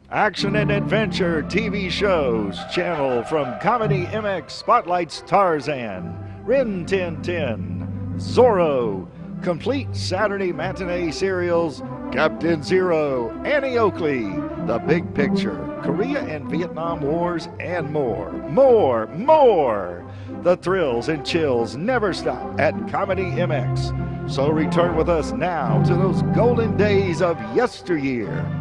Action and adventure TV shows channel from Comedy MX spotlights Tarzan, Rin Tin Tin, Zorro, complete Saturday matinee serials Captain Zero, Annie Oakley, The Big Picture, Korea and Vietnam Wars, and more. More! The thrills and chills never stop at Comedy MX. So return with us now to those golden days of yesteryear.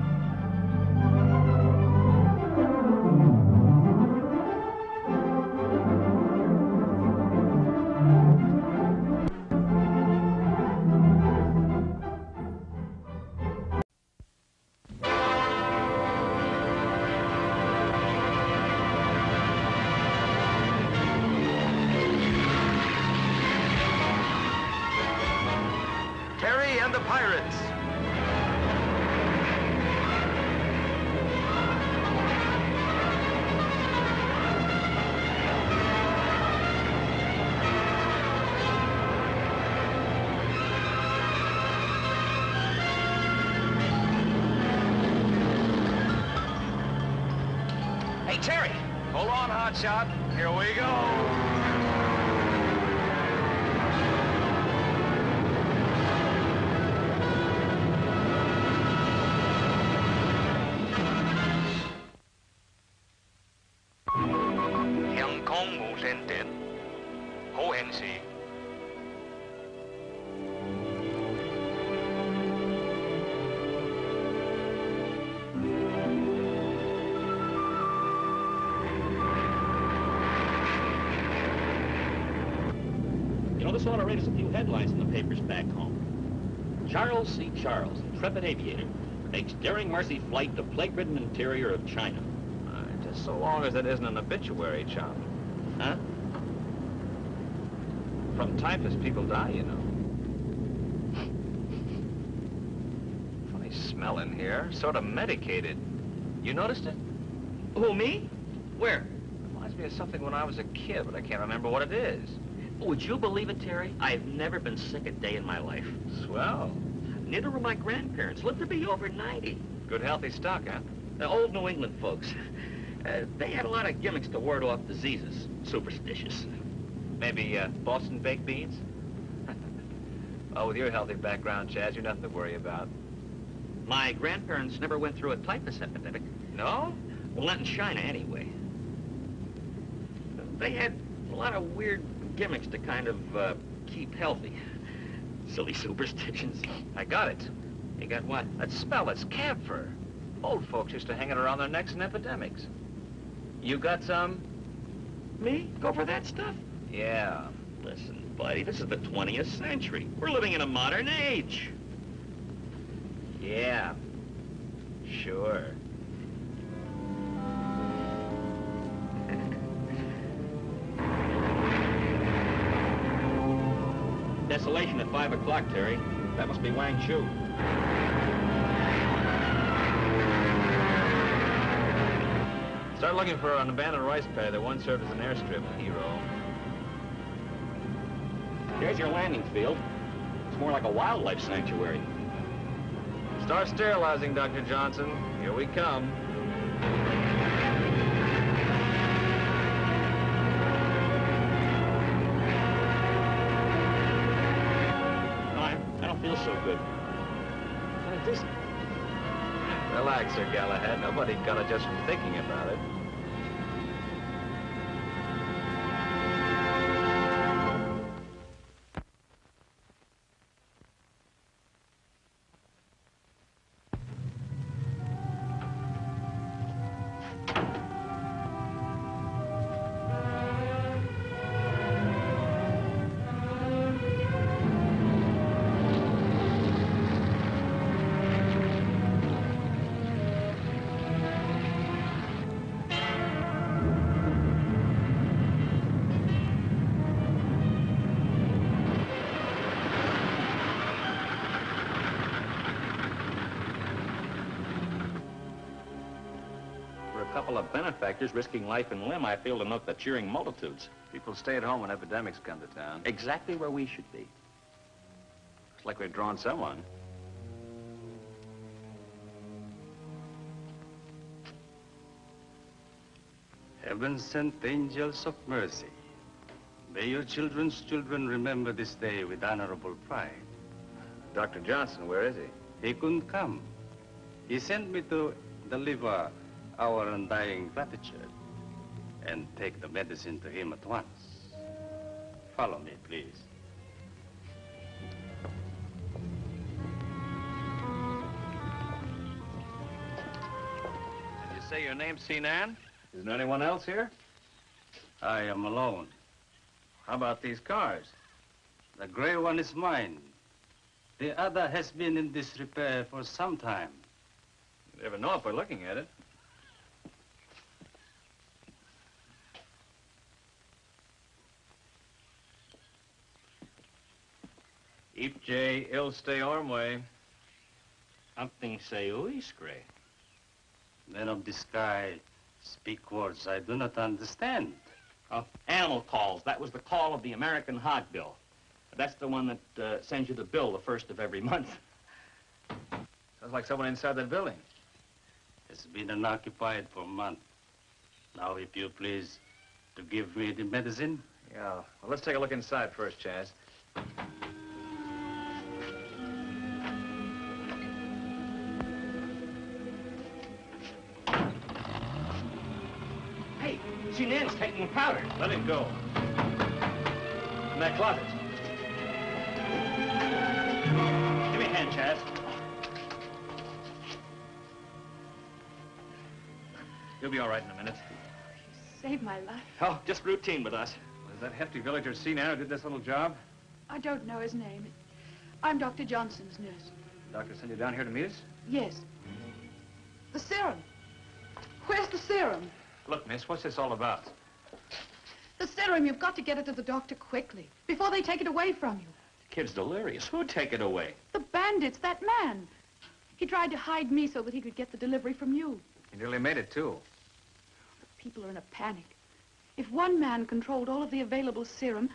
And the Pirates. Hey, Terry, hold on, Hotshot. Here we go. This ought to raise a few headlines in the papers back home. Charles C. Charles, intrepid aviator, makes daring mercy flight to plague-ridden interior of China. Just so long as it isn't an obituary, chum. Huh? From typhus, people die, you know. Funny smell in here. Sort of medicated. You noticed it? Who, me? Where? Reminds me of something when I was a kid, but I can't remember what it is. Would you believe it, Terry? I've never been sick a day in my life. Swell. Neither were my grandparents. Lived to be over 90. Good healthy stock, huh? The old New England folks. They had a lot of gimmicks to ward off diseases. Superstitious. Maybe Boston baked beans? Oh, with your healthy background, Chaz, you're nothing to worry about. My grandparents never went through a typhus epidemic. No? Well, not in China, anyway. They had a lot of weird gimmicks to kind of keep healthy. Silly superstitions. I got it. You got what? That smell, it's camphor. Old folks used to hang it around their necks in epidemics. You got some? Me? Go for that stuff? Yeah. Listen, buddy, this is the 20th century. We're living in a modern age. Yeah. Sure. Desolation at 5 o'clock, Terry. That must be Wang Shu. Start looking for an abandoned rice paddy that once served as an airstrip, hero. There's your landing field. It's more like a wildlife sanctuary. Start sterilizing, Dr. Johnson. Here we come. I don't feel so good. Kind of dizzy. Relax, Sir Galahad. Nobody got it just from thinking about it. Couple of benefactors risking life and limb, I feel to note the cheering multitudes. People stay at home when epidemics come to town. Exactly where we should be. Looks like we've drawn someone. Heaven-sent angels of mercy, may your children's children remember this day with honorable pride. Dr. Johnson, where is he? He couldn't come. He sent me to deliver our undying gratitude and take the medicine to him at once. Follow me, please. Did you say your name's Sinan? Is there anyone else here? I am alone. How about these cars? The gray one is mine. The other has been in disrepair for some time. You never know if we're looking at it. Ipje ilste ormwe. Something say uiskre. Men of the sky speak words I do not understand. Animal calls. That was the call of the American hog bill. That's the one that sends you the bill the first of every month. Sounds like someone inside that building. It's been unoccupied for a month. Now, if you please, to give me the medicine. Yeah, well, let's take a look inside first, Chaz. Hey, Sinan's taking powder. Let him go. In that closet. Give me a hand, Chaz. You'll be all right in a minute. You saved my life. Oh, just routine with us. Was that hefty villager Sinan who did this little job? I don't know his name. I'm Dr. Johnson's nurse. The doctor sent you down here to meet us? Yes. The serum. Where's the serum? Look, miss, what's this all about? The serum, you've got to get it to the doctor quickly, before they take it away from you. The kid's delirious. Who'd take it away? The bandits, that man. He tried to hide me so that he could get the delivery from you. He nearly made it, too. People are in a panic. If one man controlled all of the available serum,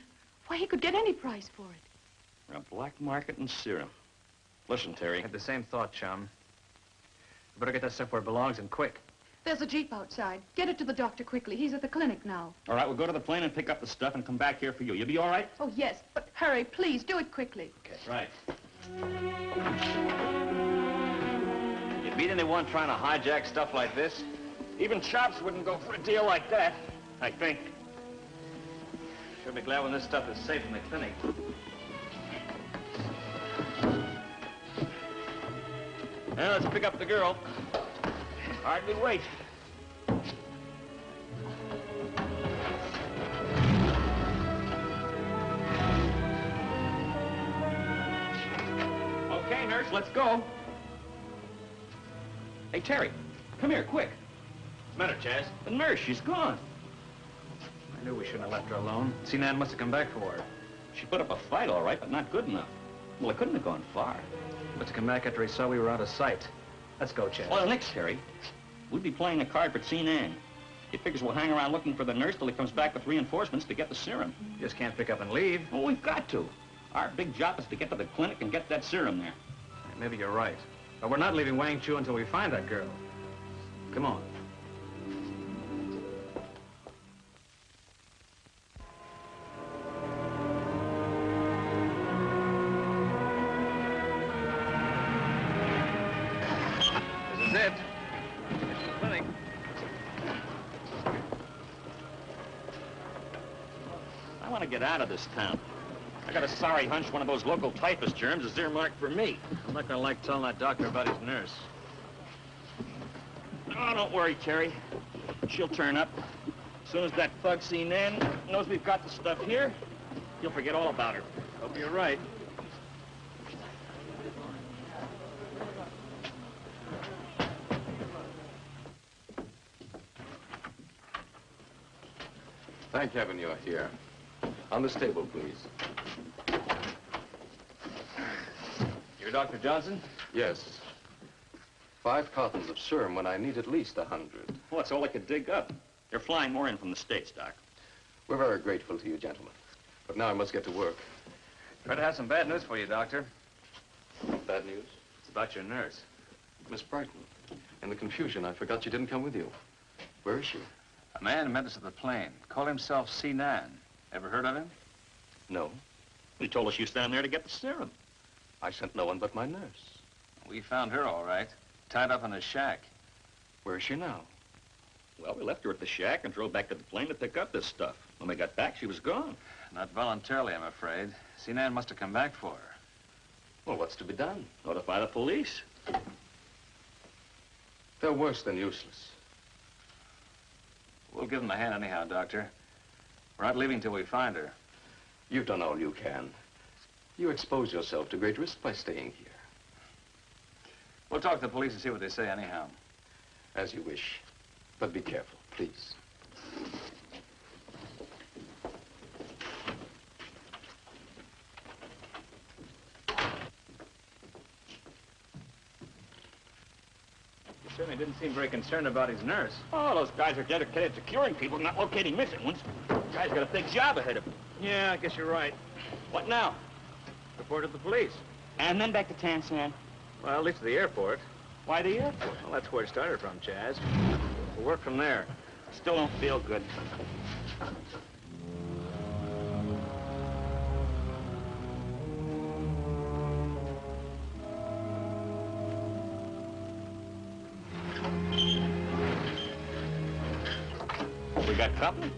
why, he could get any price for it. A black market in serum. Listen, Terry. I had the same thought, chum. We better get that stuff where it belongs and quick. There's a jeep outside. Get it to the doctor quickly. He's at the clinic now. All right, we'll go to the plane and pick up the stuff and come back here for you. You be all right? Oh, yes, but hurry, please. Do it quickly. Okay, right. You meet anyone trying to hijack stuff like this? Even Chops wouldn't go for a deal like that, I think. Sure be glad when this stuff is safe in the clinic. Now, let's pick up the girl. Hardly wait. Okay, nurse, let's go. Hey, Terry, come here, quick. What's the matter, Chaz? The nurse, she's gone. I knew we shouldn't have left her alone. Sinan must have come back for her. She put up a fight, all right, but not good enough. Well, it couldn't have gone far. Must have come back after he saw we were out of sight. Let's go, Chaz. Well, next, Terry, we'd be playing a card for Sinan. He figures we'll hang around looking for the nurse till he comes back with reinforcements to get the serum. You just can't pick up and leave. Well, we've got to. Our big job is to get to the clinic and get that serum there. Maybe you're right. But we're not leaving Wang Chu until we find that girl. Come on. This is it. It's the clinic. I want to get out of this town. I got a sorry hunch one of those local typhus germs is earmarked for me. I'm not gonna like telling that doctor about his nurse. Oh, don't worry, Terry. She'll turn up. As soon as that thug Sinan knows we've got the stuff here, he'll forget all about her. Hope you're right. Thank heaven you're here. On this table, please. You're Dr. Johnson? Yes. 5 cartons of serum when I need at least 100. Well, that's all I could dig up. They're flying more in from the States, Doc. We're very grateful to you, gentlemen. But now I must get to work. Try to have some bad news for you, Doctor. Bad news? It's about your nurse. Miss Brighton. In the confusion, I forgot she didn't come with you. Where is she? A man met us at the plane. Called himself Sinan. Ever heard of him? No, He told us you stand there to get the serum. I sent no one but my nurse. We found her all right. Tied up in a shack. Where is she now? Well, we left her at the shack and drove back to the plane to pick up this stuff. When we got back, she was gone. Not voluntarily, I'm afraid. Sinan must have come back for her. Well, what's to be done? Notify the police. They're worse than useless. We'll give them a hand anyhow, Doctor. We're not leaving till we find her. You've done all you can. You expose yourself to great risk by staying here. We'll talk to the police and see what they say anyhow. As you wish. But be careful, please. He certainly didn't seem very concerned about his nurse. Oh, those guys are dedicated to curing people, not locating missing ones. Guy's got a big job ahead of him. Yeah, I guess you're right. What now? Report to the police. And then back to Tansan. Well, at least to the airport. Why the airport? Well, that's where it started from, Chaz. We'll work from there. Still don't feel good. We got company?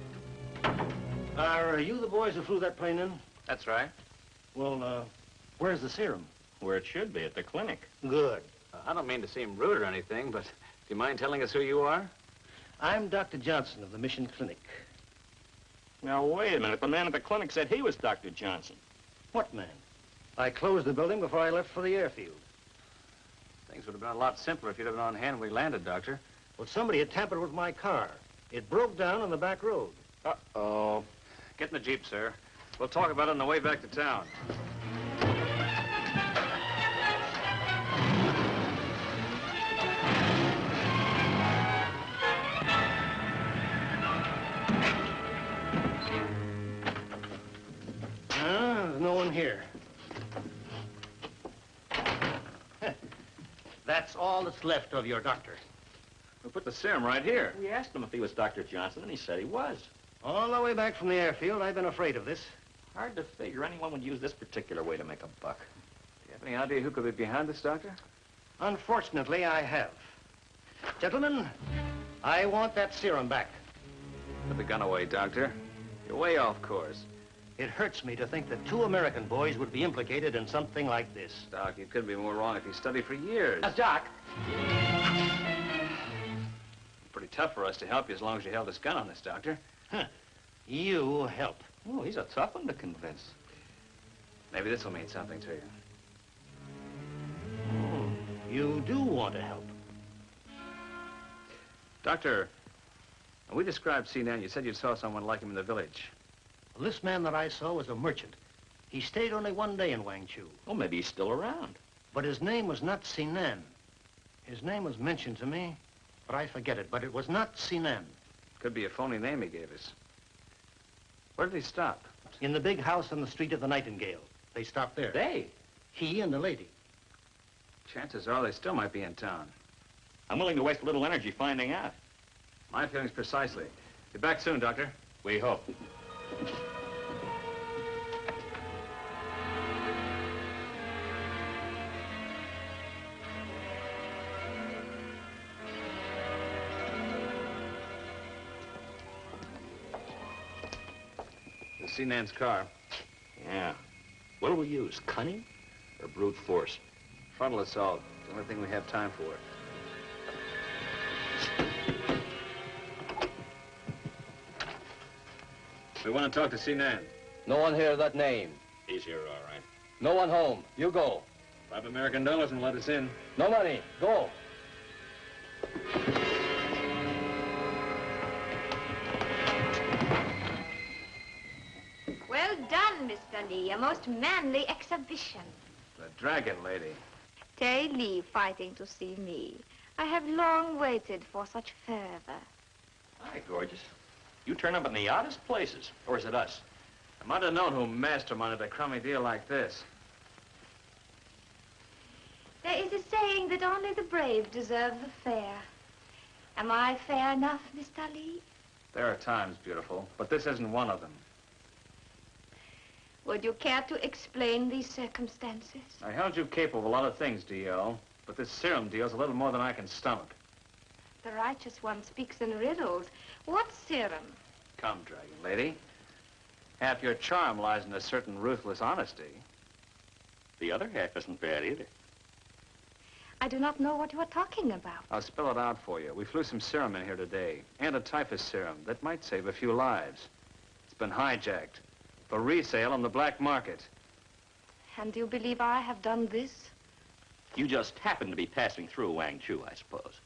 Are you the boys who flew that plane in? That's right. Well, where's the serum? Where it should be, at the clinic. Good. I don't mean to seem rude or anything, but do you mind telling us who you are? I'm Dr. Johnson of the Mission Clinic. Now, wait a minute. The man at the clinic said he was Dr. Johnson. What man? I closed the building before I left for the airfield. Things would have been a lot simpler if you'd have been on hand when we landed, Doctor. Well, somebody had tampered with my car. It broke down on the back road. Uh-oh. Get in the Jeep, sir. We'll talk about it on the way back to town. There's no one here. That's all that's left of your doctor. We put the serum right here. We asked him if he was Dr. Johnson, and he said he was. All the way back from the airfield, I've been afraid of this. Hard to figure anyone would use this particular way to make a buck. Do you have any idea who could be behind this, Doctor? Unfortunately, I have. Gentlemen, I want that serum back. Put the gun away, Doctor. You're way off course. It hurts me to think that 2 American boys would be implicated in something like this. Doc, you couldn't be more wrong if you studied for years. Doc. Pretty tough for us to help you as long as you held this gun on us, Doctor. You help. Oh, he's a tough one to convince. Maybe this will mean something to you. You do want to help. Doctor, when we described Sinan, you said you saw someone like him in the village. Well, this man that I saw was a merchant. He stayed only 1 day in Wangchu. Well, maybe he's still around. But his name was not Sinan. His name was mentioned to me, but I forget it. But it was not Sinan. Could be a phony name he gave us. Where did he stop? In the big house on the street of the Nightingale. They stopped there. They? He and the lady. Chances are they still might be in town. I'm willing to waste a little energy finding out. My feelings precisely. Be back soon, Doctor. We hope. Sinan's car. Yeah. What'll we use, cunning or brute force? Frontal assault. The only thing we have time for. We want to talk to Sinan. No one here that name. He's here, all right. No one home. You go. $5 American and let us in. No money. Go. Well done, Mr. Lee. A most manly exhibition. The dragon lady. Tay Lee fighting to see me. I have long waited for such fervor. Hi, gorgeous. You turn up in the oddest places. Or is it us? I might have known who masterminded a crummy deal like this. There is a saying that only the brave deserve the fair. Am I fair enough, Mr. Lee? There are times, beautiful, but this isn't one of them. Would you care to explain these circumstances? I held you capable of a lot of things, D.L., but this serum deal's a little more than I can stomach. The righteous one speaks in riddles. What serum? Come, Dragon Lady. Half your charm lies in a certain ruthless honesty. The other half isn't bad either. I do not know what you are talking about. I'll spell it out for you. We flew some serum in here today, and a typhus serum that might save a few lives. It's been hijacked for resale on the black market. And do you believe I have done this? You just happened to be passing through Wang Chu, I suppose.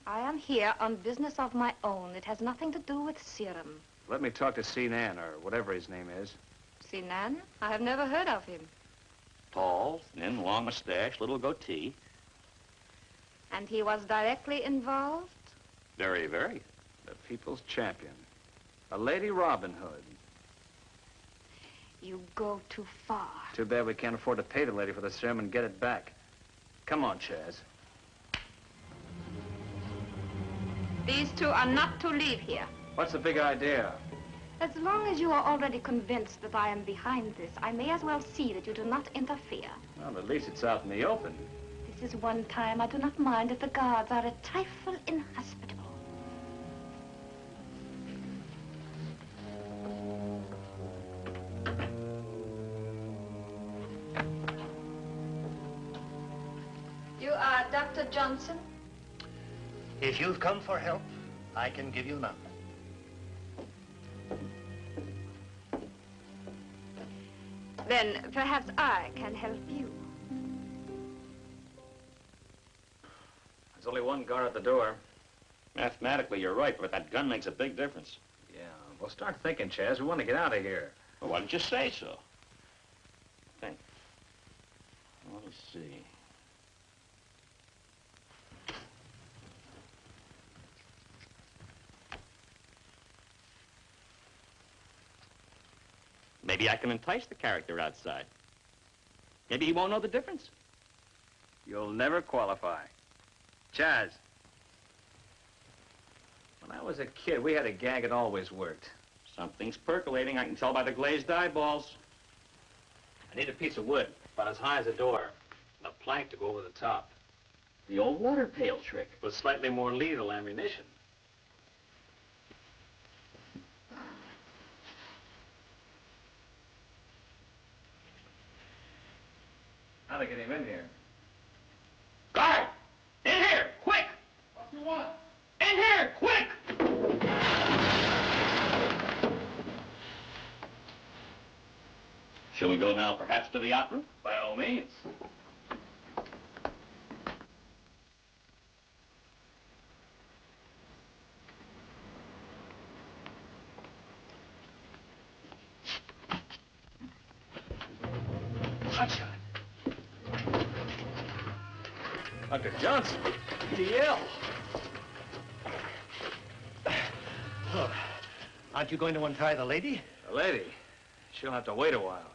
I am here on business of my own. It has nothing to do with serum. Let me talk to Sinan, or whatever his name is. Sinan? I have never heard of him. Tall, thin, long mustache, little goatee. And he was directly involved? Very, very. The people's champion. A Lady Robin Hood. You go too far. Too bad we can't afford to pay the lady for the serum and get it back. Come on, Chaz. These two are not to leave here. What's the big idea? As long as you are already convinced that I am behind this, I may as well see that you do not interfere. Well, at least it's out in the open. This is one time I do not mind if the guards are a trifle inhospitable. You are Dr. Johnson? If you've come for help, I can give you none. Then perhaps I can help you. There's only one guard at the door. Mathematically, you're right, but that gun makes a big difference. Yeah, well, start thinking, Chaz. We want to get out of here. Well, why didn't you say so? Think. Let me see. Maybe I can entice the character outside. Maybe he won't know the difference. You'll never qualify. Chaz. When I was a kid, we had a gag that always worked. Something's percolating. I can tell by the glazed eyeballs. I need a piece of wood, about as high as a door, and a plank to go over the top. The old water pail trick. With slightly more lethal ammunition. How to get him in here? Guard! In here, quick! What do you want? In here, quick! Shall we go now, perhaps, to the opera? By all means. Hotshot. Dr. Johnson, DL. Look, aren't you going to untie the lady? The lady? She'll have to wait a while.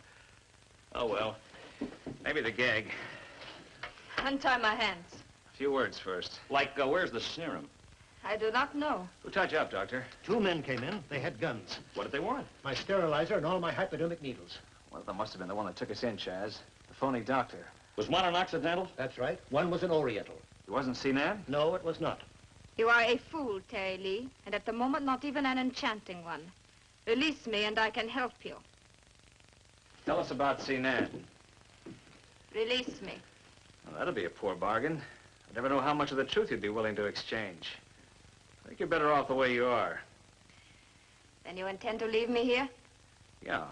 Oh, well. Maybe the gag. Untie my hands. A few words first. Like, where's the serum? I do not know. Who tied you up, Doctor? 2 men came in. They had guns. What did they want? My sterilizer and all my hypodermic needles. One of them must have been the one that took us in, Chaz. The phony doctor. Was one an Occidental? That's right. One was an Oriental. He wasn't Sinan? No, it was not. You are a fool, Terry Lee, and at the moment not even an enchanting one. Release me and I can help you. Tell us about Sinan. Release me. Well, that'll be a poor bargain. I never know how much of the truth you'd be willing to exchange. I think you're better off the way you are. Then you intend to leave me here? Yeah.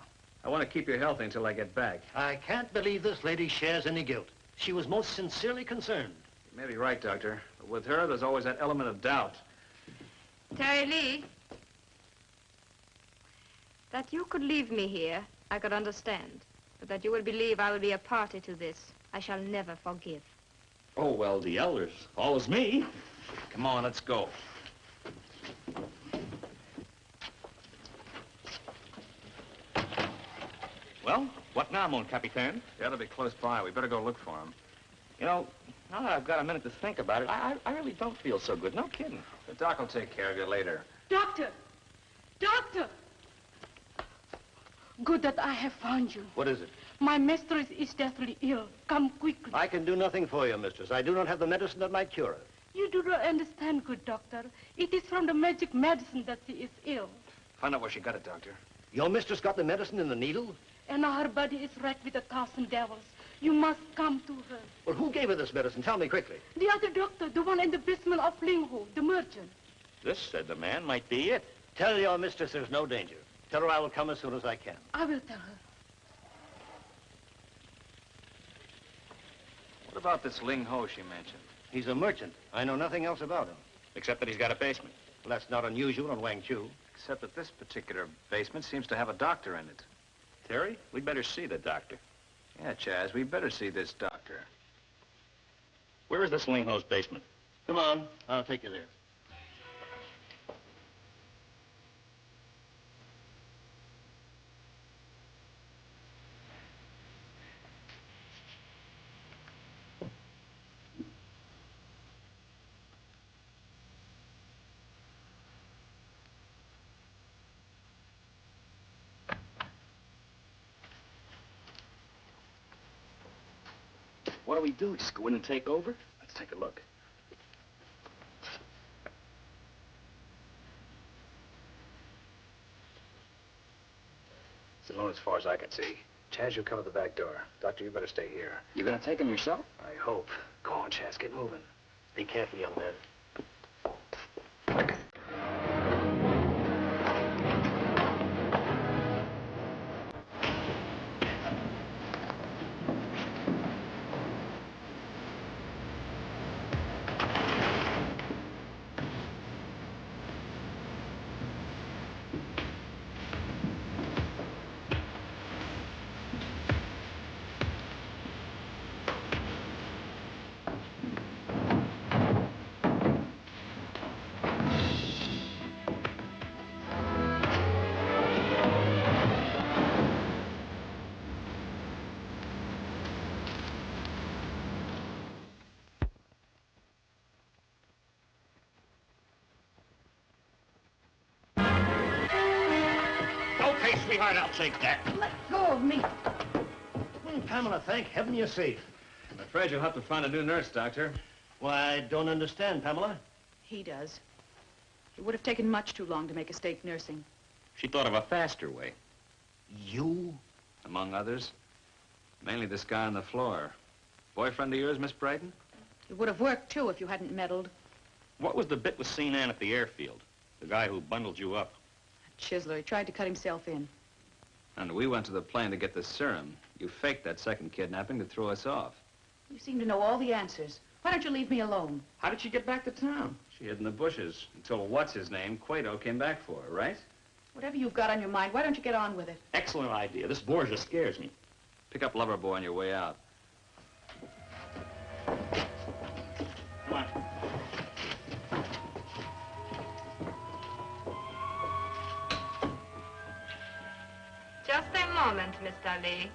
I want to keep you healthy until I get back. I can't believe this lady shares any guilt. She was most sincerely concerned. You may be right, Doctor. But with her, there's always that element of doubt. Terry Lee, that you could leave me here, I could understand. But that you would believe I would be a party to this, I shall never forgive. Oh, well, the elders. Always me. Come on, let's go. Well, what now, mon capitaine? They ought to be close by. We better go look for him. You know, now that I've got a minute to think about it, I really don't feel so good. No kidding. The doc will take care of you later. Doctor! Doctor! Good that I have found you. What is it? My mistress is deathly ill. Come quickly. I can do nothing for you, mistress. I do not have the medicine that might cure her. You do not understand, good doctor. It is from the magic medicine that she is ill. Find out where she got it, Doctor. Your mistress got the medicine in the needle? And her body is racked with 1,000 devils. You must come to her. Well, who gave her this medicine? Tell me quickly. The other doctor, the one in the basement of Lingho, the merchant. This, said the man, might be it. Tell your mistress there's no danger. Tell her I will come as soon as I can. I will tell her. What about this Ling Ho she mentioned? He's a merchant. I know nothing else about him. Except that he's got a basement. Well, that's not unusual in Wangchu. Except that this particular basement seems to have a doctor in it. Terry, we'd better see the doctor. Yeah, Chaz, we better see this doctor. Where is this Ling Ho's basement? Come on, I'll take you there. What do we do? Just go in and take over? Let's take a look. It's alone as far as I can see. Chaz, you cover the back door. Doctor, you better stay here. You gonna take him yourself? I hope. Go on, Chaz, get moving. Be careful, young man. Okay, sweetheart, I'll take that. Let go of me. Pamela, thank heaven you're safe. I'm afraid you'll have to find a new nurse, Doctor. Why, I don't understand, Pamela. He does. It would have taken much too long to make a state nursing. She thought of a faster way. You? Among others. Mainly this guy on the floor. Boyfriend of yours, Miss Brighton? It would have worked, too, if you hadn't meddled. What was the bit with St. Anne at the airfield? The guy who bundled you up? Chisler, he tried to cut himself in. And we went to the plane to get the serum. You faked that second kidnapping to throw us off. You seem to know all the answers. Why don't you leave me alone? How did she get back to town? She hid in the bushes until what's-his-name, Cueto, came back for her, right? Whatever you've got on your mind, why don't you get on with it? Excellent idea. This Borgia scares me. Pick up Lover Boy on your way out. Come on. Just a moment, Mr. Lee.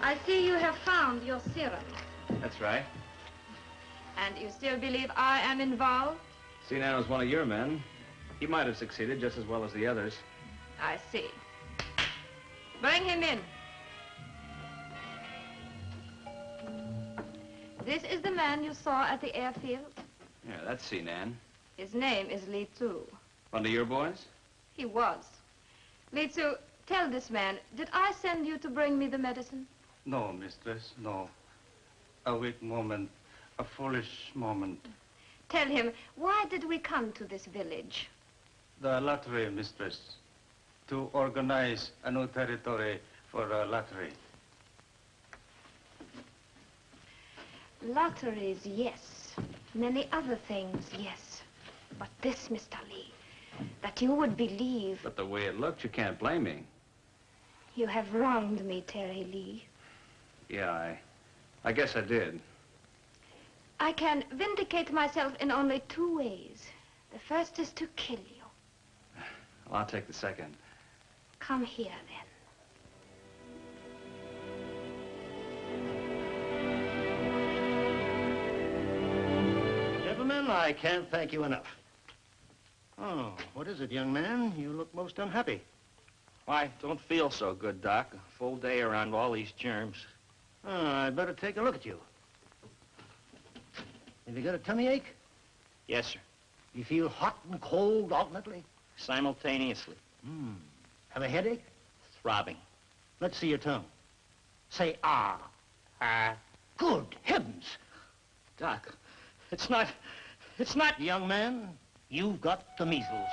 I see you have found your serum. That's right. And you still believe I am involved? Sinan was one of your men. He might have succeeded just as well as the others. I see. Bring him in. This is the man you saw at the airfield? Yeah, that's Sinan. His name is Li Tzu. One of your boys? He was. Li Tzu, tell this man, did I send you to bring me the medicine? No, mistress, no. A weak moment, a foolish moment. Tell him, why did we come to this village? The lottery, mistress. To organize a new territory for a lottery. Lotteries, yes. Many other things, yes. But this, Mr. Lee, that you would believe... But the way it looked, you can't blame me. You have wronged me, Terry Lee. Yeah, I guess I did. I can vindicate myself in only 2 ways. The first is to kill you. Well, I'll take the second. Come here, then. Gentlemen, gentlemen, I can't thank you enough. Oh, what is it, young man? You look most unhappy. Why, don't feel so good, Doc. A full day around all these germs. Oh, I'd better take a look at you. Have you got a tummy ache? Yes, sir. You feel hot and cold alternately? Simultaneously. Have a headache? Throbbing. Let's see your tongue. Say ah. Ah. Good heavens! Doc, it's not... Young man, you've got the measles.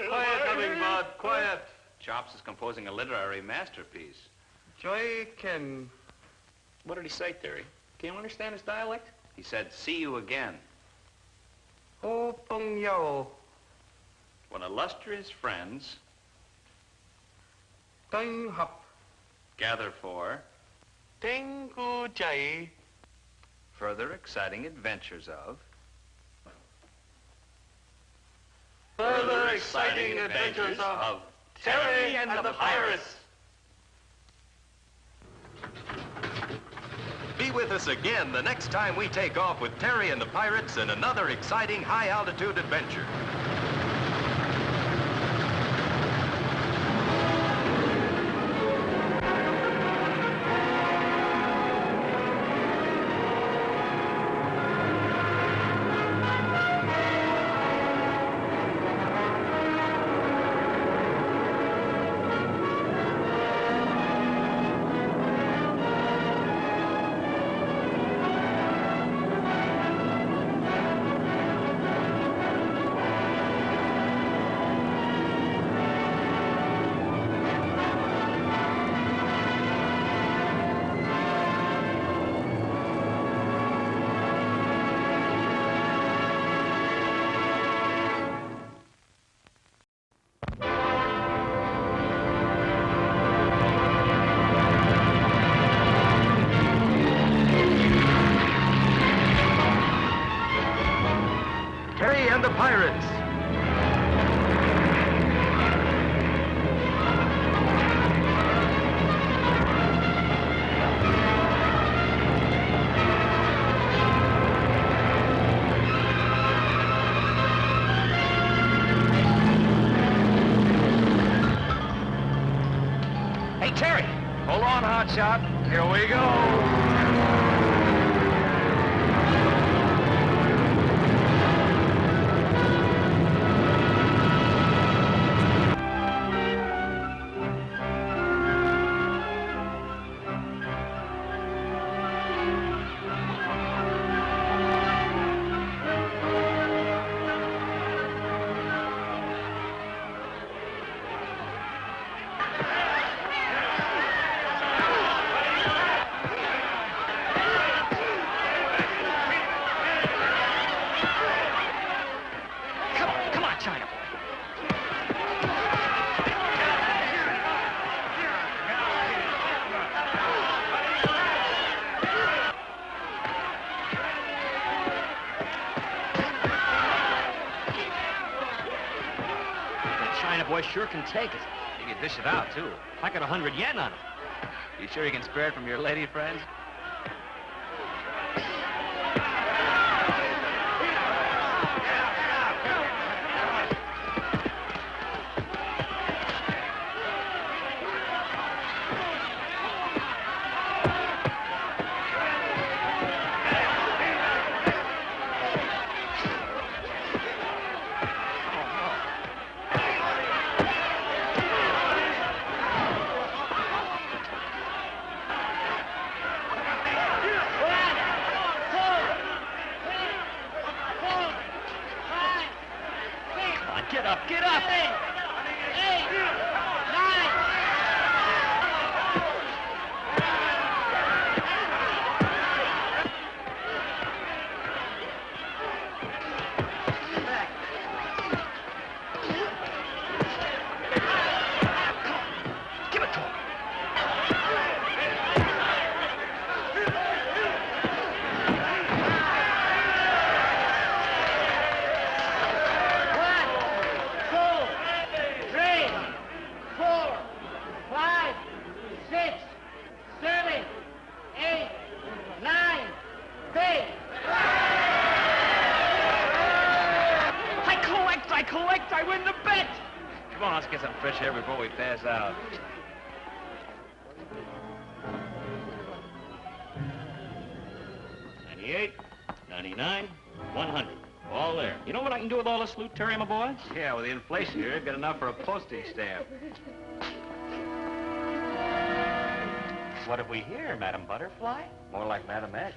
Quiet, Hummingbird, quiet. Chops is composing a literary masterpiece. Joy Ken. What did he say, Terry? Can you understand his dialect? He said, see you again. Ho Pong Yao. When illustrious friends Tang Hap. gather for Teng Ku Chai. further exciting adventures of Further exciting adventures of Terry and the Pirates. Be with us again the next time we take off with Terry and the Pirates in another exciting high-altitude adventure. Terry and the Pirates. Hey, Terry! Hold on, Hotshot. Here we go. Come on, China boy. That China boy sure can take it. You can dish it out, too. I got 100 yen on it. You sure you can spare it from your lady friends? get some fresh air before we pass out. 98, 99, 100. All there. You know what I can do with all this loot, Terry, my boy? Yeah, with the inflation here, get enough for a postage stamp. What have we here, Madam Butterfly? More like Madam X.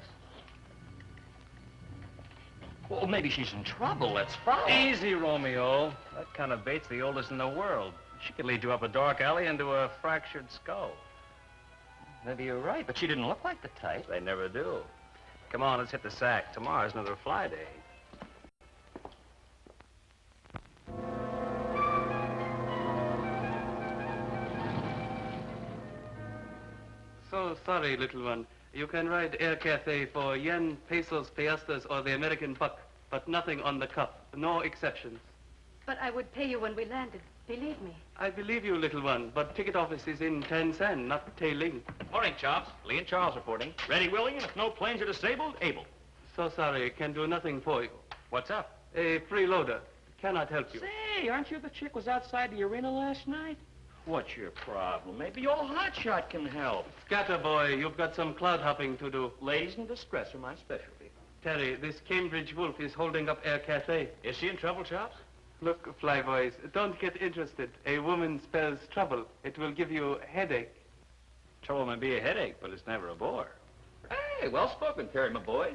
Well, maybe she's in trouble. Let's follow. Easy, Romeo. That kind of bait's the oldest in the world. She could lead you up a dark alley into a fractured skull. Maybe you're right, but she didn't look like the type. They never do. Come on, let's hit the sack. Tomorrow's another fly day. So sorry, little one. You can ride Air Cathay for yen, pesos, piastres, or the American buck, but nothing on the cuff. No exceptions. But I would pay you when we landed. Believe me. I believe you, little one, but ticket office is in Tansan, not Tailing. Morning, Chops. Lee and Charles reporting. Ready, willing, and if no planes are disabled, able. So sorry, can do nothing for you. What's up? A freeloader. Cannot help you. Say, aren't you the chick was outside the arena last night? What's your problem? Maybe old Hotshot can help. Scatter, boy. You've got some cloud hopping to do. Ladies in distress are my specialty. Terry, this Cambridge wolf is holding up Air Cathay. Is she in trouble, Chops? Look, flyboys, don't get interested. A woman spells trouble. It will give you a headache. Trouble may be a headache, but it's never a bore. Hey, well spoken, Perry, my boy.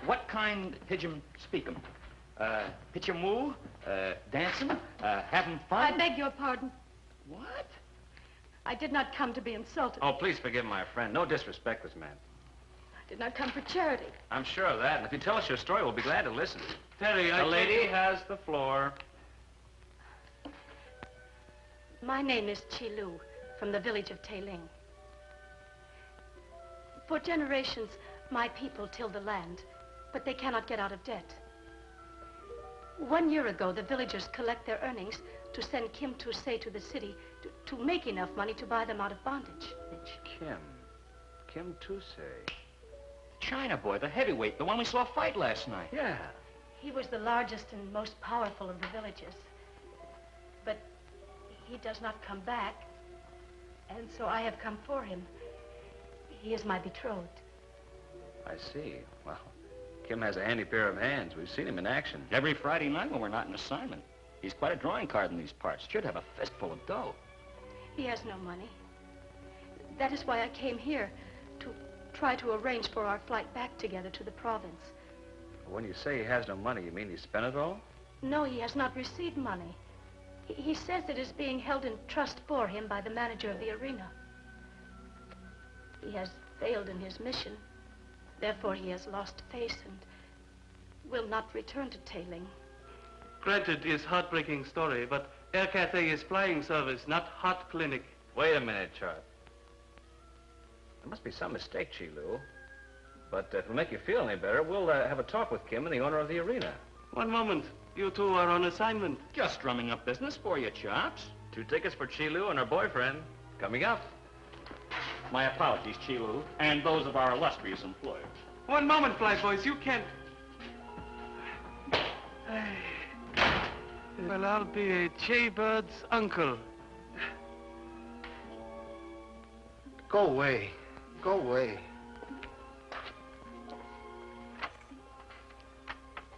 What kind pigeon speak 'em? Pitch 'em woo? Dancing? Having fun? I beg your pardon. What? I did not come to be insulted. Oh, please forgive my friend. No disrespect was meant. I did not come for charity. I'm sure of that, and if you tell us your story, we'll be glad to listen. Terry, The lady has the floor. My name is Chilu, from the village of Tailing. For generations, my people till the land, but they cannot get out of debt. 1 year ago, the villagers collect their earnings to send Kim Tusay to the city to make enough money to buy them out of bondage. Kim Tusay. China boy, the heavyweight, the one we saw fight last night. Yeah. He was the largest and most powerful of the villagers. But he does not come back, and so I have come for him. He is my betrothed. I see. Well, Kim has a handy pair of hands. We've seen him in action. Every Friday night when we're not in assignment. He's quite a drawing card in these parts. Should have a fistful of dough. He has no money. That is why I came here, to try to arrange for our flight back together to the province. When you say he has no money, you mean he spent it all? No, he has not received money. He says it is being held in trust for him by the manager of the arena. He has failed in his mission. Therefore, he has lost face and will not return to Tailing. Granted, it's heartbreaking story, but Air Cathay is flying service, not heart clinic. Wait a minute, Charlie. There must be some mistake, Chilu. But if it'll make you feel any better, we'll have a talk with Kim and the owner of the arena. One moment. You two are on assignment. Just drumming up business for you, Chops. 2 tickets for Chilu and her boyfriend. Coming up. My apologies, Chilu, and those of our illustrious employers. One moment, flyboys. You can't... Well, I'll be a jaybird's uncle. Go away. Go away.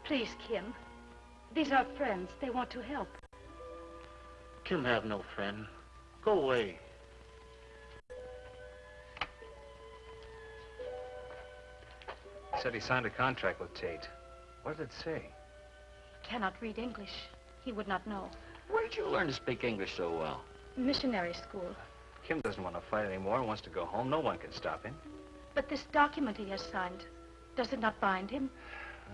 Please, Kim. These are friends. They want to help. Kim have no friend. Go away. He said he signed a contract with Tate. What did it say? Cannot read English. He would not know. Where did you learn to speak English so well? Missionary school. Kim doesn't want to fight anymore and wants to go home. No one can stop him. But this document he has signed, does it not bind him?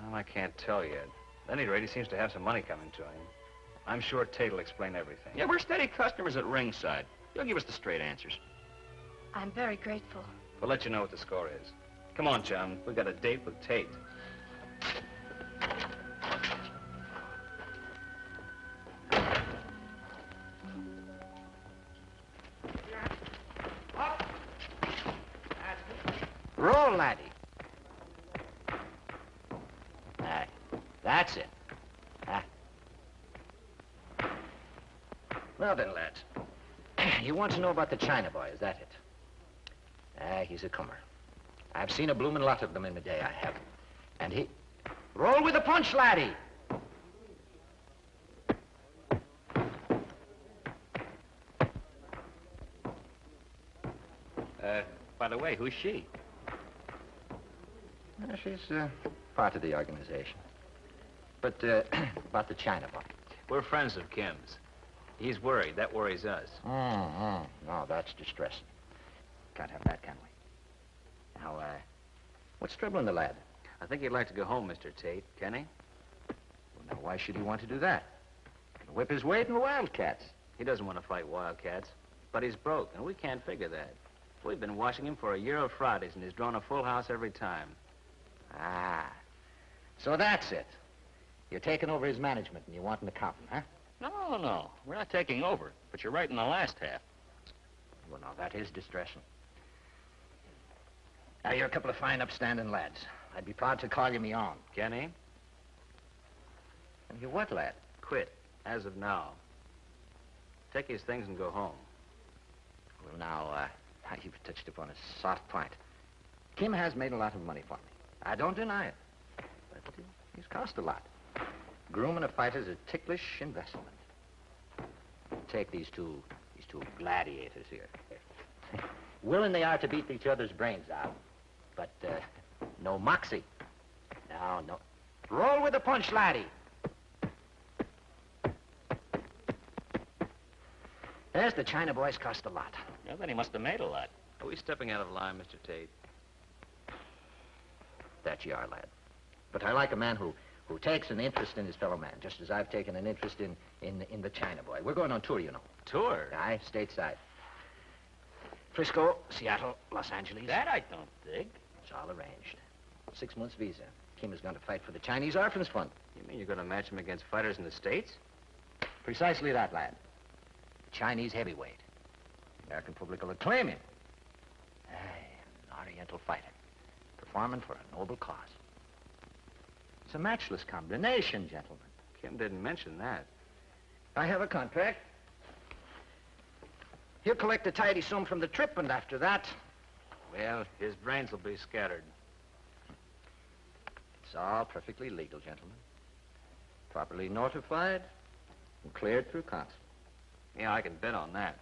Well, I can't tell yet. At any rate, he seems to have some money coming to him. I'm sure Tate will explain everything. Yeah, we're steady customers at ringside. You'll give us the straight answers. I'm very grateful. We'll let you know what the score is. Come on, chum. We've got a date with Tate. Roll, laddie. That's it. Well then, lads. You want to know about the China boy, is that it? He's a comer. I've seen a bloomin' lot of them in the day, I have. And he... Roll with the punch, laddie! By the way, who's she? She's part of the organization. But about the China boy. We're friends of Kim's. He's worried. That worries us. No, that's distressing. Can't have that, can we? Now, what's troubling the lad? I think he'd like to go home, Mr. Tate. Can he? Well, now, why should he want to do that? He can whip his weight in wildcats. He doesn't want to fight wildcats, but he's broke, and we can't figure that. We've been watching him for a year of Fridays, and he's drawn a full house every time. Ah, so that's it. You're taking over his management, and you want an accountant, huh? No. We're not taking over, but you're right in the last half. Well, now, that is distressing. Now, you're a couple of fine, upstanding lads. I'd be proud to call you me own. Can he? And you what, lad? Quit, as of now. Take his things and go home. Well, now, you've touched upon a soft point. Kim has made a lot of money for me. I don't deny it. But he's cost a lot. Grooming a fighter's a ticklish investment. Take these two gladiators here. Willing they are to beat each other's brains out, but no moxie. No. Roll with the punch, laddie. Yes, the China boys cost a lot. Yeah, then he must have made a lot. Are we stepping out of line, Mr. Tate? That you are, lad. But I like a man who takes an interest in his fellow man, just as I've taken an interest in the China boy. We're going on tour, you know. Tour? Aye, stateside. Frisco, Seattle, Los Angeles. That I don't dig. It's all arranged. 6 months visa. Kim is going to fight for the Chinese Orphans Fund. You mean you're going to match him against fighters in the States? Precisely that, lad. Chinese heavyweight. The American public will acclaim him. Aye, an Oriental fighter. Performing for a noble cause. It's a matchless combination, gentlemen. Kim didn't mention that. I have a contract. He'll collect a tidy sum from the trip, and after that... Well, his brains will be scattered. It's all perfectly legal, gentlemen. Properly notified and cleared through counsel. Yeah, I can bet on that.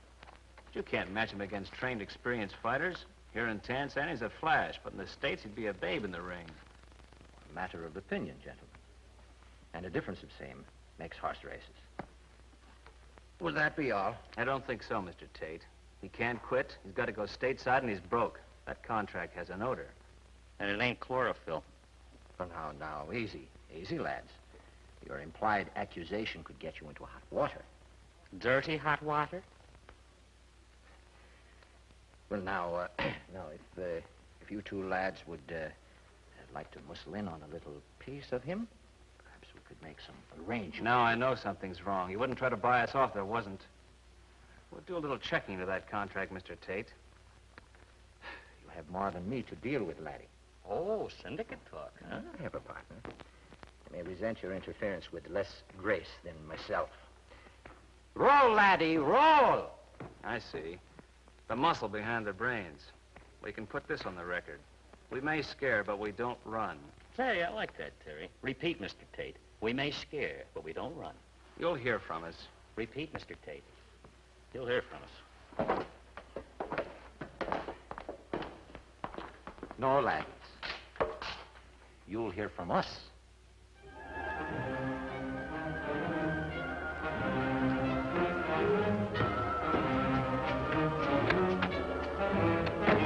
But you can't match him against trained, experienced fighters. Here in Tansan, he's a flash, but in the States, he'd be a babe in the ring. A matter of opinion, gentlemen. And a difference of same makes horse races. Will that be all? I don't think so, Mr. Tate. He can't quit. He's got to go stateside, and he's broke. That contract has an odor. And it ain't chlorophyll. Oh, now, easy. Easy, lads. Your implied accusation could get you into hot water. Dirty hot water? Well, now, if you two lads would like to muscle in on a little piece of him, perhaps we could make some arrangements. Now I know something's wrong. He wouldn't try to buy us off. There wasn't. We'll do a little checking to that contract, Mr. Tate. You have more than me to deal with, laddie. Oh, syndicate talk, huh? I have a partner. I may resent your interference with less grace than myself. Roll, laddie, roll! I see. The muscle behind the brains. We can put this on the record. We may scare, but we don't run. Say, I like that, Terry. Repeat, Mr. Tate. We may scare, but we don't run. You'll hear from us. Repeat, Mr. Tate. You'll hear from us. No, lads. You'll hear from us.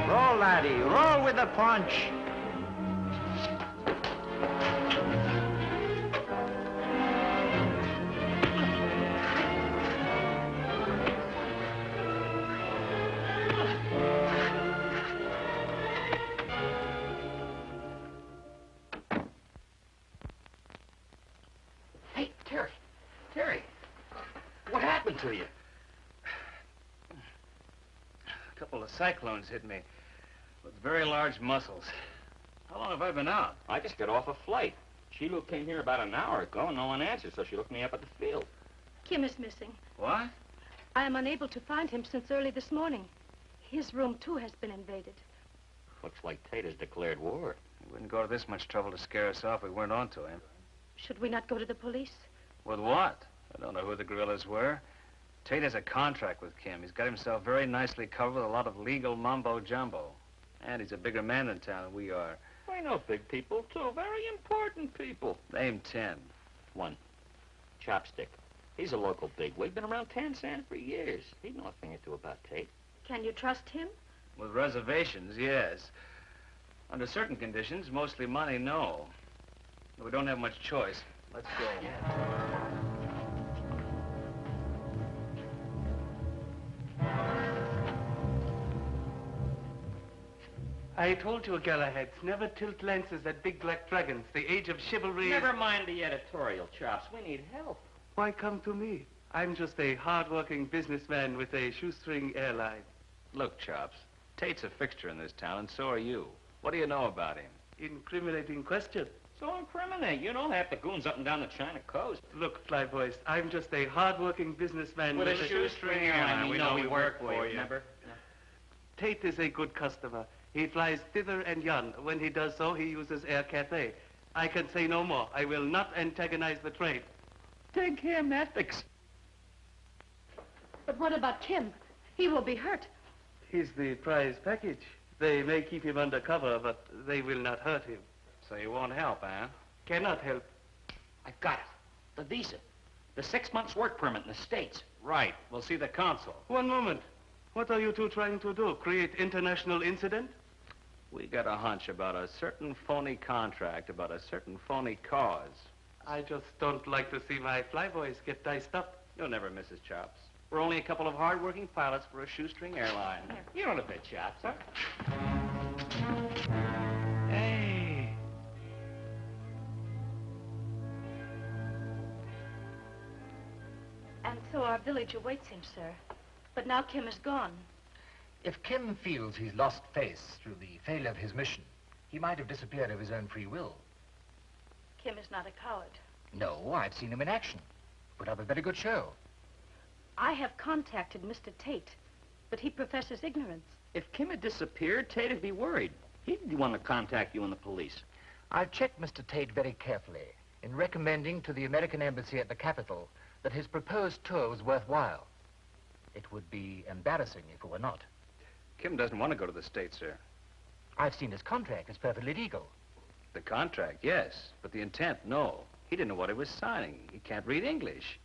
Roll, laddie. Roll with the punch. Hey, Terry. Terry. What happened to you? A couple of cyclones hit me with very large muscles. How long have I been out? I just got off a flight. Sheila came here about an hour ago, and no one answered, so she looked me up at the field. Kim is missing. What? I am unable to find him since early this morning. His room, too, has been invaded. Looks like Tate has declared war. He wouldn't go to this much trouble to scare us off if we weren't onto him. Should we not go to the police? With what? I don't know who the guerrillas were. Tate has a contract with Kim. He's got himself very nicely covered with a lot of legal mumbo-jumbo. And he's a bigger man in town than we are. I know big people, too. Very important people. Name 10. One. Chopstick. He's a local bigwig. Been around Tansan for years. He'd know a thing or two about Tate. Can you trust him? With reservations, yes. Under certain conditions, mostly money, no. We don't have much choice. Let's go. I told you, Galahad, never tilt lances at big black dragons. The age of chivalry Never mind the editorial, Chops. We need help. Why come to me? I'm just a hard-working businessman with a shoestring airline. Look, Chops, Tate's a fixture in this town, and so are you. What do you know about him? Incriminating question. So incriminate. You know half the goons up and down the China coast. Look, Flyboys, I'm just a hard-working businessman With a shoestring airline. We know we work for you, remember? Tate is a good customer. He flies thither and yon. When he does so, he uses Air Cathay. I can say no more. I will not antagonize the trade. Take him, ethics. But what about Kim? He will be hurt. He's the prize package. They may keep him under cover, but they will not hurt him. So you won't help, eh? Cannot help. I got it. The visa. The 6 months work permit in the States. Right. We'll see the consul. One moment. What are you two trying to do? Create international incident? We got a hunch about a certain phony contract, about a certain phony cause. I just don't like to see my flyboys get diced up. You'll never miss us, Chops. We're only a couple of hard-working pilots for a shoestring airline. You don't have a Chops, huh? Hey. And so our village awaits him, sir. But now Kim is gone. If Kim feels he's lost face through the failure of his mission, he might have disappeared of his own free will. Kim is not a coward. No, I've seen him in action. Put up a very good show. I have contacted Mr. Tate, but he professes ignorance. If Kim had disappeared, Tate'd be worried. He'd want to contact you and the police. I've checked Mr. Tate very carefully in recommending to the American embassy at the capital that his proposed tour was worthwhile. It would be embarrassing if it were not. Kim doesn't want to go to the States, sir. I've seen his contract. It's perfectly legal. The contract, yes, but the intent, no. He didn't know what he was signing. He can't read English.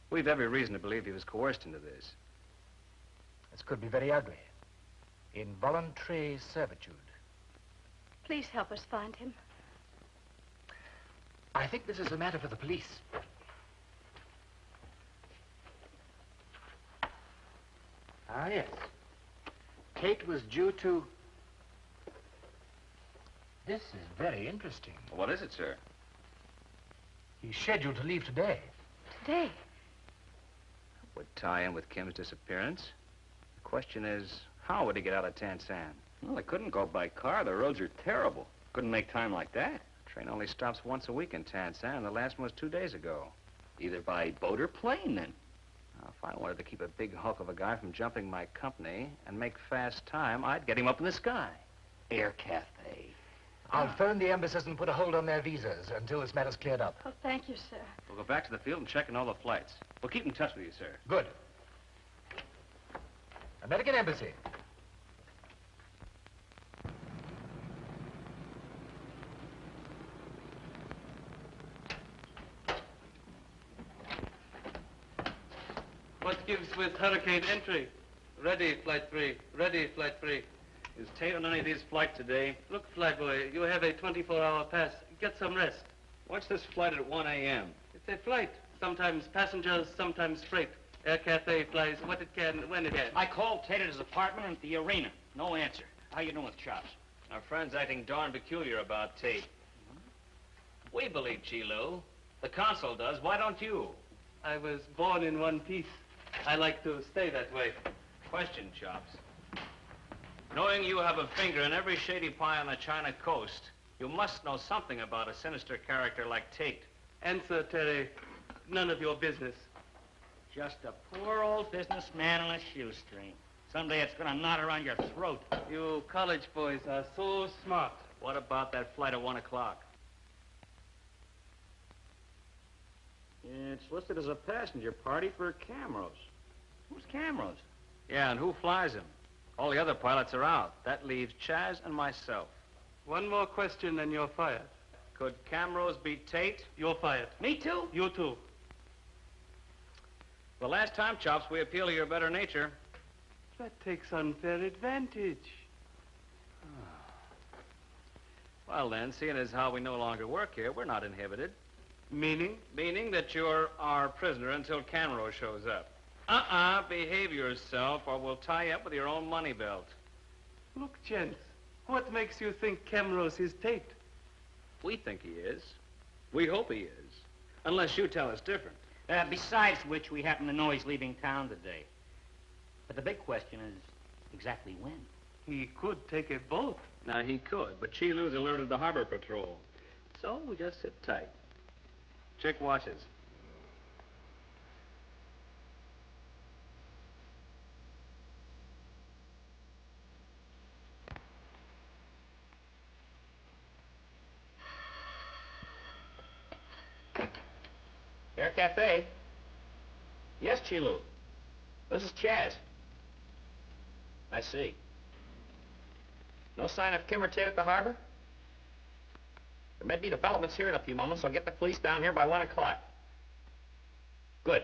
We've every reason to believe he was coerced into this. This could be very ugly. Involuntary servitude. Please help us find him. I think this is a matter for the police. Ah, yes. Tate was due to... This is very interesting. What is it, sir? He's scheduled to leave today. Today? Would tie in with Kim's disappearance. The question is, how would he get out of Tansan? Well, they couldn't go by car. The roads are terrible. Couldn't make time like that. Train only stops once a week in Tansan, and the last one was 2 days ago. Either by boat or plane, then. Now, if I wanted to keep a big hulk of a guy from jumping my company and make fast time, I'd get him up in the sky. Air Cathay. I'll phone the embassies and put a hold on their visas until this matter's cleared up. Oh, thank you, sir. We'll go back to the field and check in all the flights. We'll keep in touch with you, sir. Good. American Embassy. What gives with hurricane entry? Ready, Flight 3. Ready, Flight 3. Is Tate on any of these flights today? Look, Flyboy, you have a 24-hour pass. Get some rest. What's this flight at 1 a.m.? It's a flight. Sometimes passengers, sometimes freight. Air Cathay flies what it can, when it can. I called Tate at his apartment at the arena. No answer. How you doing with Chops? Our friend's acting darn peculiar about Tate. We believe Chi-Lu. The consul does. Why don't you? I was born in one piece. I like to stay that way. Question, Chops. Knowing you have a finger in every shady pie on the China coast, you must know something about a sinister character like Tate. Answer, Terry. None of your business. Just a poor old businessman on a shoestring. Someday it's gonna knot around your throat. You college boys are so smart. What about that flight at 1 o'clock? It's listed as a passenger party for Camrose. Who's Camrose? Yeah, and who flies him? All the other pilots are out. That leaves Chaz and myself. One more question and you're fired. Could Camrose be Tate? You're fired. Me too? You too. The last time, Chops, we appeal to your better nature. That takes unfair advantage. Well, then, seeing as how we no longer work here, we're not inhibited. Meaning? Meaning that you're our prisoner until Camrose shows up. Behave yourself or we'll tie you up with your own money belt. Look, gents, what makes you think Camrose is Tate? We think he is. We hope he is. Unless you tell us different. Besides which, we happen to know he's leaving town today. But the big question is exactly when. He could take a boat. Now, he could, but Chilu's alerted the harbor patrol. So we just sit tight. Chick watches. Air Cafe? Yes, Chilu. This is Chaz. I see. No sign of Kim or Tate at the harbor? There may be developments here in a few moments, so I'll get the police down here by 1 o'clock. Good.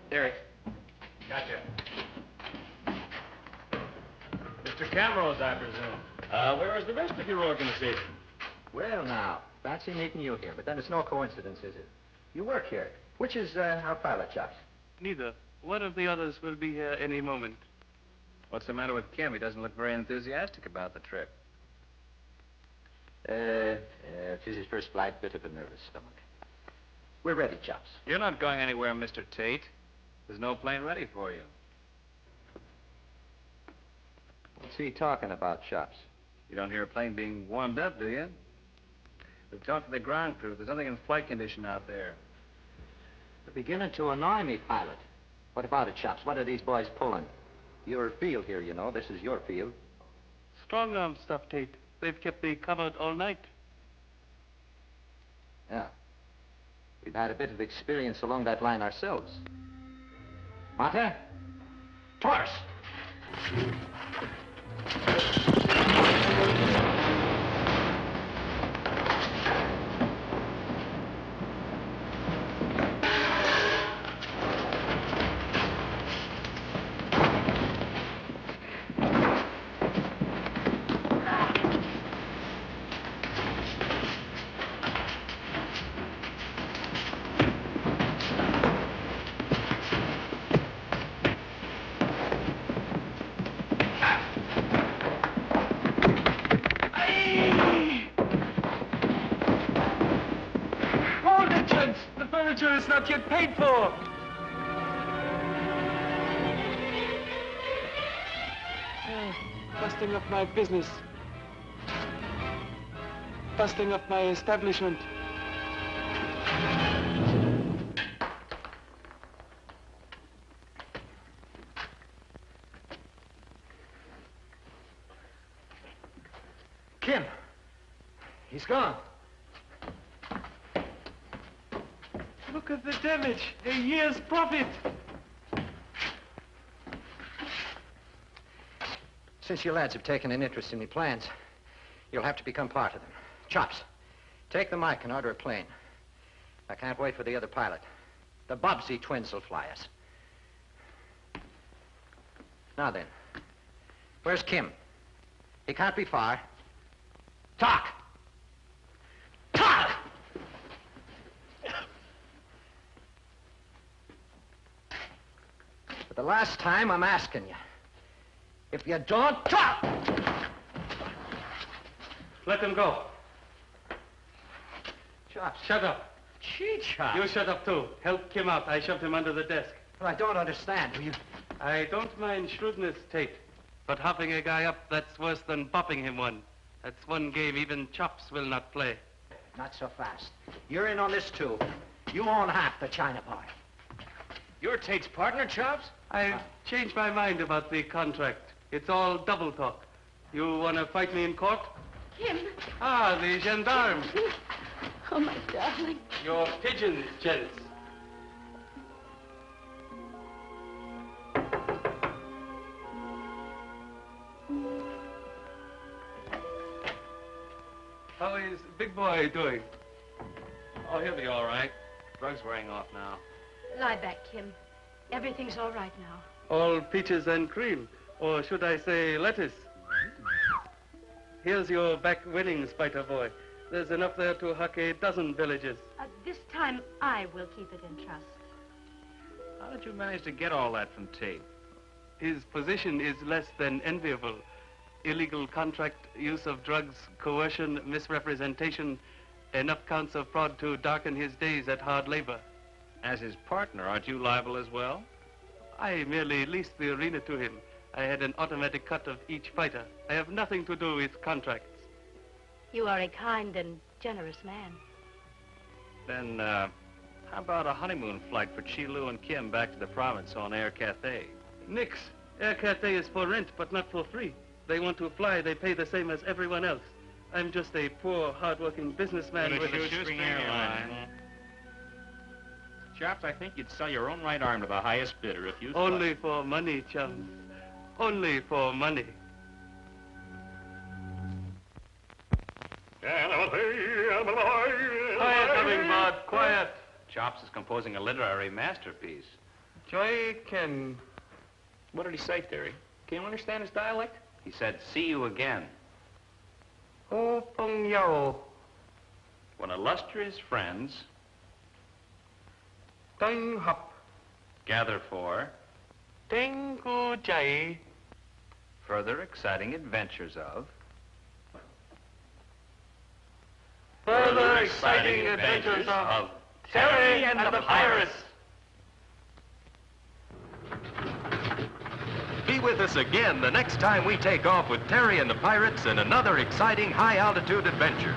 Derek. Gotcha. Mr. Camrose, I presume. Where is the rest of your organization? Well, now, fancy meeting you here, but then it's no coincidence, is it? You work here. Which is our pilot, Chops? Neither. One of the others will be here any moment. What's the matter with Kim? He doesn't look very enthusiastic about the trip. It's his first flight, bit of a nervous stomach. We're ready, Chops. You're not going anywhere, Mr. Tate. There's no plane ready for you. What's he talking about, Chops? You don't hear a plane being warmed up, do you? We've talked to the ground crew. There's nothing in flight condition out there. You're beginning to annoy me, pilot. What about it, Chops? What are these boys pulling? Your field here, you know. This is your field. Strong arm stuff, Tate. They've kept me covered all night. Yeah. We've had a bit of experience along that line ourselves. Mata? Taurus! Is not yet paid for. Busting up my business. Busting up my establishment. Kim! He's gone. Look at the damage. A year's profit. Since you lads have taken an interest in me plans, you'll have to become part of them. Chops, take the mic and order a plane. I can't wait for the other pilot. The Bobbsey twins will fly us. Now then, where's Kim? He can't be far. Talk! Talk! For the last time, I'm asking you. If you don't, talk! Let them go. Chops. Shut up. Gee, Chops. You shut up, too. Help Kim out. I shoved him under the desk. Well, I don't understand. I don't mind shrewdness, Tate, but huffing a guy up, that's worse than bopping him one. That's one game even chops will not play. Not so fast. You're in on this, too. You own half the China part. You're Tate's partner, Chops? I've changed my mind about the contract. It's all double talk. You want to fight me in court? Kim. Ah, the gendarme. Oh, my darling. Your pigeons, gents. How is Big Boy doing? Oh, he'll be all right. Drug's wearing off now. Lie back, Kim. Everything's all right now. All peaches and cream, or should I say lettuce? Here's your back winnings, Spider Boy. There's enough there to huck a dozen villages. This time, I will keep it in trust. How did you manage to get all that from Tate? His position is less than enviable. Illegal contract, use of drugs, coercion, misrepresentation, enough counts of fraud to darken his days at hard labor. As his partner, aren't you liable as well? I merely leased the arena to him. I had an automatic cut of each fighter. I have nothing to do with contracts. You are a kind and generous man. Then, how about a honeymoon flight for Chi-Lu and Kim back to the province on Air Cathay? Nix. Air Cathay is for rent, but not for free. They want to fly, they pay the same as everyone else. I'm just a poor, hard-working businessman with a shoestring airline. Chops, I think you'd sell your own right arm to the highest bidder if you... Only for money, chums. Only for money. Quiet, Hummingbird, quiet. Chops is composing a literary masterpiece. Joy Ken. What did he say, Terry? Can you understand his dialect? He said, see you again. Oh, Pong Yao. When illustrious friends Tang Hop. gather for Teng Ku Jai. further exciting adventures of Further exciting adventures of Terry and the Pirates. Be with us again the next time we take off with Terry and the Pirates in another exciting high-altitude adventure.